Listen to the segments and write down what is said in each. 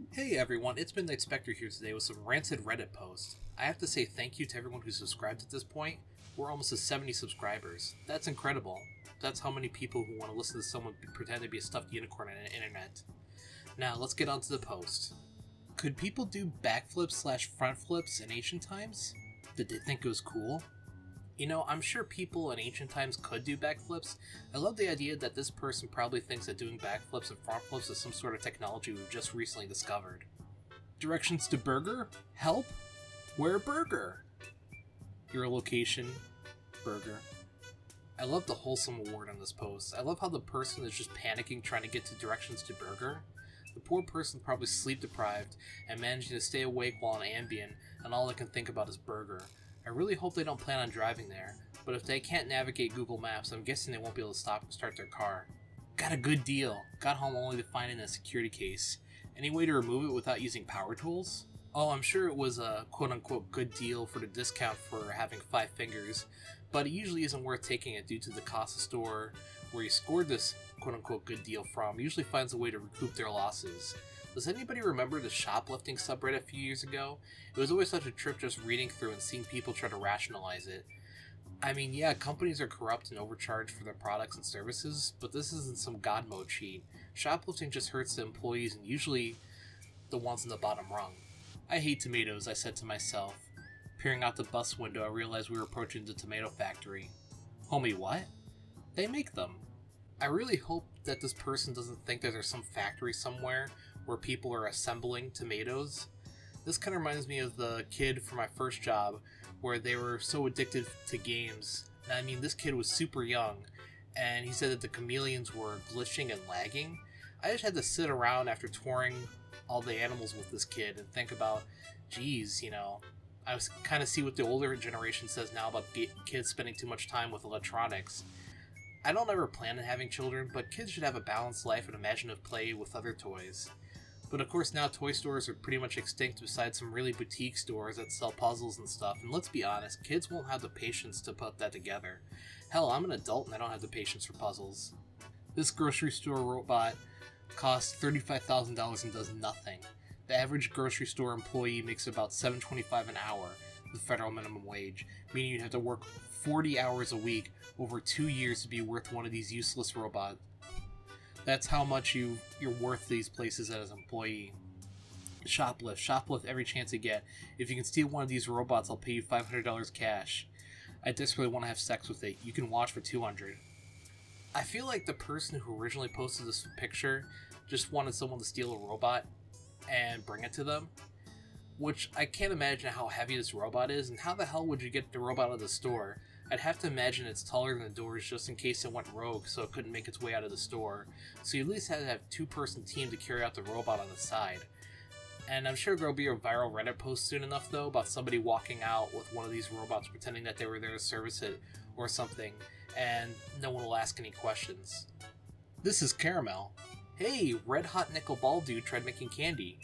Hey everyone, it's Midnight Spectre here today with some Rancid Reddit posts. I have to say thank you to everyone who's subscribed at this point. We're almost at 70 subscribers. That's incredible. That's how many people who want to listen to someone pretend to be a stuffed unicorn on the internet. Now, let's get on to the post. Could people do backflips slash front flips in ancient times? Did they think it was cool? You know, I'm sure people in ancient times could do backflips. I love the idea that this person probably thinks that doing backflips and front flips is some sort of technology we've just recently discovered. Directions to burger? Help? Where burger? Your location? Burger. I love the wholesome award on this post. I love how the person is just panicking trying to get to directions to burger. The poor person probably sleep deprived and managing to stay awake while on Ambien, and all they can think about is burger. I really hope they don't plan on driving there, but if they can't navigate Google Maps, I'm guessing they won't be able to stop and start their car. Got a good deal. Got home only to find it in a security case. Any way to remove it without using power tools? Oh, I'm sure it was a quote-unquote good deal for the discount for having 5 fingers, but it usually isn't worth taking it due to the cost of store where you scored this quote-unquote good deal from usually finds a way to recoup their losses. Does anybody remember the shoplifting subreddit a few years ago? It was always such a trip just reading through and seeing people try to rationalize it. I mean, yeah, companies are corrupt and overcharged for their products and services, but this isn't some god mode cheat. Shoplifting just hurts the employees and usually the ones in the bottom rung. I hate tomatoes, I said to myself. Peering out the bus window, I realized we were approaching the tomato factory. Homie, what? They make them. I really hope that this person doesn't think that there's some factory somewhere where people are assembling tomatoes. This kind of reminds me of the kid from my first job where they were so addicted to games. I mean, this kid was super young, and he said that the chameleons were glitching and lagging. I just had to sit around after touring all the animals with this kid and think about, geez, I was kind of see what the older generation says now about kids spending too much time with electronics. I don't ever plan on having children, but kids should have a balanced life and imaginative play with other toys. But of course now toy stores are pretty much extinct besides some really boutique stores that sell puzzles and stuff, and let's be honest, kids won't have the patience to put that together. Hell, I'm an adult and I don't have the patience for puzzles. This grocery store robot costs $35,000 and does nothing. The average grocery store employee makes about $7.25 an hour, the federal minimum wage, meaning you'd have to work 40 hours a week over 2 years to be worth one of these useless robots. That's how much you're worth these places as an employee. Shoplift every chance you get. If you can steal one of these robots, I'll pay you $500 cash. I desperately want to have sex with it. You can watch for $200. I feel like the person who originally posted this picture just wanted someone to steal a robot and bring it to them. Which I can't imagine how heavy this robot is, and how the hell would you get the robot out of the store? I'd have to imagine it's taller than the doors just in case it went rogue so it couldn't make its way out of the store. So you at least had to have a 2-person team to carry out the robot on the side. And I'm sure there'll be a viral Reddit post soon enough though about somebody walking out with one of these robots pretending that they were there to service it or something, and no one will ask any questions. This is Caramel. Hey, Red Hot Nickel Ball Dude tried making candy.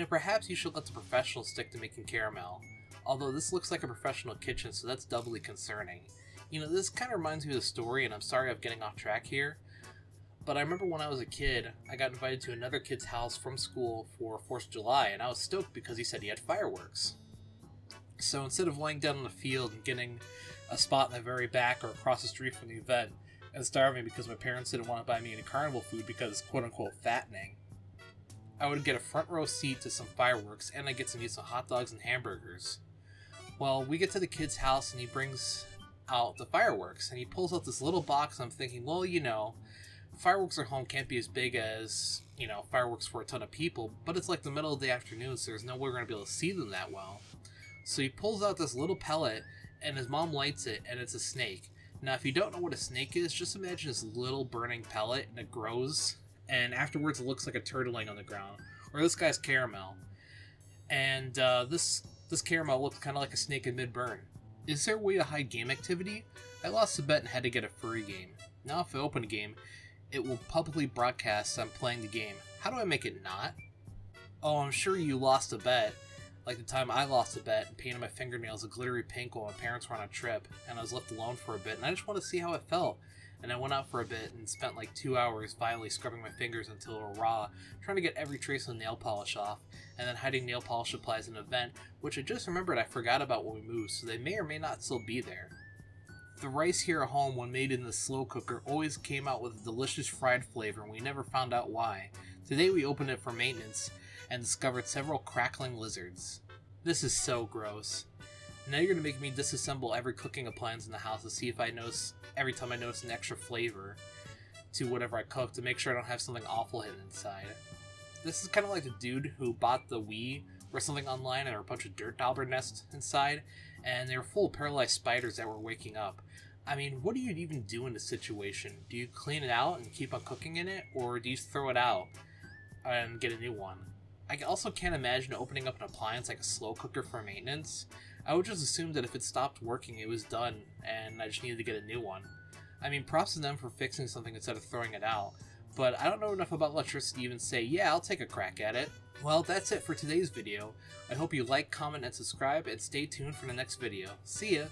Perhaps you should let the professionals stick to making caramel. Although this looks like a professional kitchen, so that's doubly concerning. This kind of reminds me of the story, and I'm sorry I'm getting off track here. But I remember when I was a kid, I got invited to another kid's house from school for 4th of July, and I was stoked because he said he had fireworks. So instead of laying down on the field and getting a spot in the very back or across the street from the event, and starving because my parents didn't want to buy me any carnival food because it's quote-unquote fattening, I would get a front row seat to some fireworks, and I get to eat some hot dogs and hamburgers. Well, we get to the kid's house, and he brings out the fireworks, and he pulls out this little box, and I'm thinking, well, fireworks at home can't be as big as, fireworks for a ton of people, but it's like the middle of the afternoon, so there's no way we're going to be able to see them that well. So he pulls out this little pellet, and his mom lights it, and it's a snake. Now, if you don't know what a snake is, just imagine this little burning pellet, and it grows, and afterwards it looks like a turtle laying on the ground. Or this guy's Caramel. And this Caramel looks kind of like a snake in mid-burn. Is there a way to hide game activity? I lost a bet and had to get a furry game. Now if I open a game, it will publicly broadcast I'm playing the game. How do I make it not? Oh, I'm sure you lost a bet. Like the time I lost a bet and painted my fingernails a glittery pink while my parents were on a trip, and I was left alone for a bit, and I just wanted to see how it felt. and I went out for a bit and spent like 2 hours violently scrubbing my fingers until they were raw, trying to get every trace of nail polish off, and then hiding nail polish supplies in a vent, which I just remembered I forgot about when we moved, so they may or may not still be there. The rice here at home, when made in the slow cooker, always came out with a delicious fried flavor, and we never found out why. Today we opened it for maintenance, and discovered several crackling lizards. This is so gross. Now you're going to make me disassemble every cooking appliance in the house to see if I notice, every time I notice an extra flavor to whatever I cook, to make sure I don't have something awful hidden inside. This is kind of like the dude who bought the Wii or something online and there were a bunch of dirt dauber nests inside, and they were full of paralyzed spiders that were waking up. I mean, what do you even do in this situation? Do you clean it out and keep on cooking in it, or do you throw it out and get a new one? I also can't imagine opening up an appliance like a slow cooker for maintenance. I would just assume that if it stopped working, it was done, and I just needed to get a new one. I mean, props to them for fixing something instead of throwing it out, but I don't know enough about electricity to even say, yeah, I'll take a crack at it. Well, that's it for today's video. I hope you like, comment, and subscribe, and stay tuned for the next video. See ya!